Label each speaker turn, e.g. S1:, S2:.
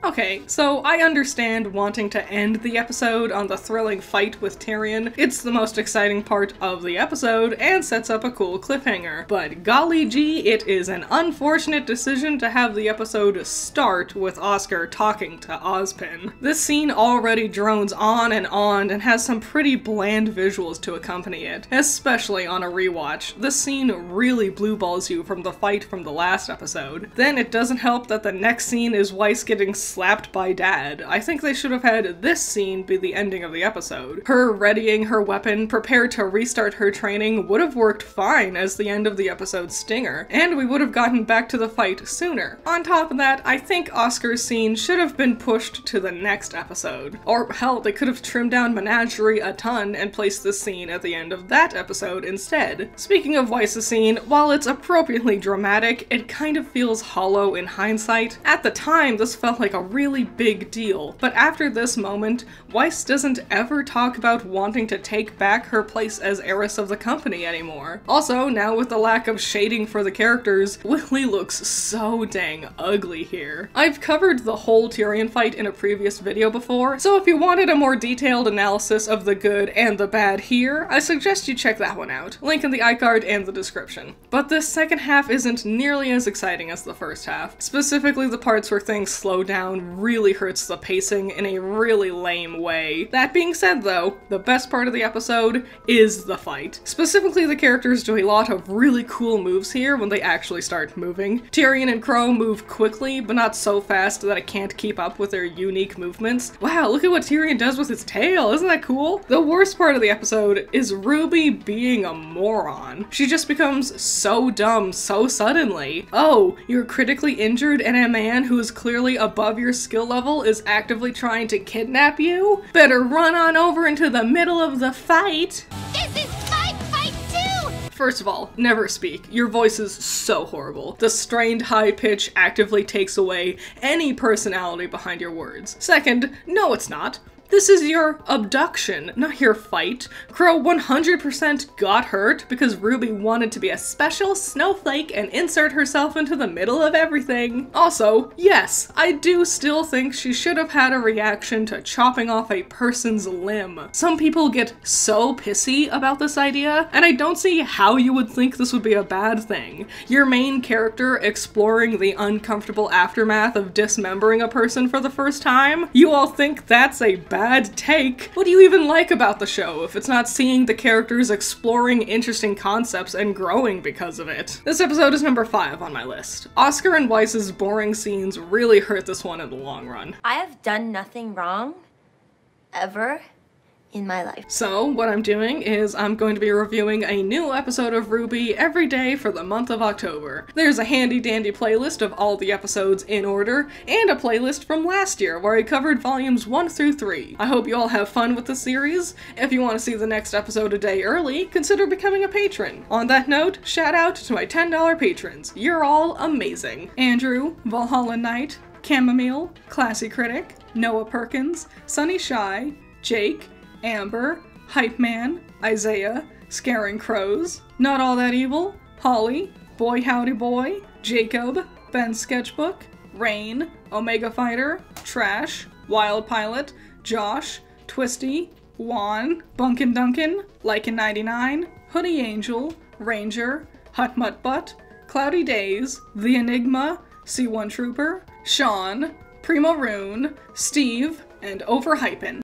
S1: Okay, so I understand wanting to end the episode on the thrilling fight with Tyrion. It's the most exciting part of the episode and sets up a cool cliffhanger. But golly gee, it is an unfortunate decision to have the episode start with Oscar talking to Ozpin. This scene already drones on and has some pretty bland visuals to accompany it, especially on a rewatch. This scene really blue balls you from the fight from the last episode. Then it doesn't help that the next scene is Weiss getting slapped by Dad. I think they should have had this scene be the ending of the episode. Her readying her weapon, prepared to restart her training, would have worked fine as the end of the episode's stinger, and we would have gotten back to the fight sooner. On top of that, I think Oscar's scene should have been pushed to the next episode. Or hell, they could have trimmed down Menagerie a ton and placed this scene at the end of that episode instead. Speaking of Weiss's scene, while it's appropriately dramatic, it kind of feels hollow in hindsight. At the time, this felt like a really big deal, but after this moment, Weiss doesn't ever talk about wanting to take back her place as heiress of the company anymore. Also, now with the lack of shading for the characters, Willie looks so dang ugly here. I've covered the whole Tyrion fight in a previous video before, so if you wanted a more detailed analysis of the good and the bad here, I suggest you check that one out. Link in the iCard and the description. But this second half isn't nearly as exciting as the first half. Specifically, the parts where things slow down really hurts the pacing in a really lame way. That being said though, the best part of the episode is the fight. Specifically, the characters do a lot of really cool moves here when they actually start moving. Tyrion and Crow move quickly, but not so fast that it can't keep up with their unique movements. Wow, look at what Tyrion does with his tail, isn't that cool? The worst part of the episode is RWBY being a moron. She just becomes so dumb so suddenly. Oh, you're critically injured and a man who is clearly above your skill level is actively trying to kidnap you? Better run on over into the middle of the fight!
S2: This is my fight too!
S1: First of all, never speak. Your voice is so horrible. The strained high pitch actively takes away any personality behind your words. Second, no it's not. This is your abduction, not your fight. Crow 100% got hurt because RWBY wanted to be a special snowflake and insert herself into the middle of everything. Also, yes, I do still think she should have had a reaction to chopping off a person's limb. Some people get so pissy about this idea, and I don't see how you would think this would be a bad thing. Your main character exploring the uncomfortable aftermath of dismembering a person for the first time? You all think that's a bad take? What do you even like about the show if it's not seeing the characters exploring interesting concepts and growing because of it? This episode is number 5 on my list. Oscar and Weiss's boring scenes really hurt this one in the long run.
S2: I have done nothing wrong, ever, in my life.
S1: So what I'm doing is I'm going to be reviewing a new episode of RWBY every day for the month of October. There's a handy dandy playlist of all the episodes in order, and a playlist from last year where I covered volumes 1 through 3. I hope you all have fun with the series. If you want to see the next episode a day early, consider becoming a patron. On that note, shout out to my $10 patrons. You're all amazing. Andrew, Valhalla Knight, Chamomile, Classy Critic, Noah Perkins, Sunny Shy, Jake, Amber, Hype Man, Isaiah, Scaring Crows, Not All That Evil, Holly, Boy Howdy Boy, Jacob, Ben Sketchbook, Rain, Omega Fighter, Trash, Wild Pilot, Josh, Twisty, Juan, Bunkin Duncan, Lycan99, Hoodie Angel, Ranger, Hut Mutt Butt, Cloudy Days, The Enigma, C1 Trooper, Sean, Primo Rune, Steve, and Overhypen.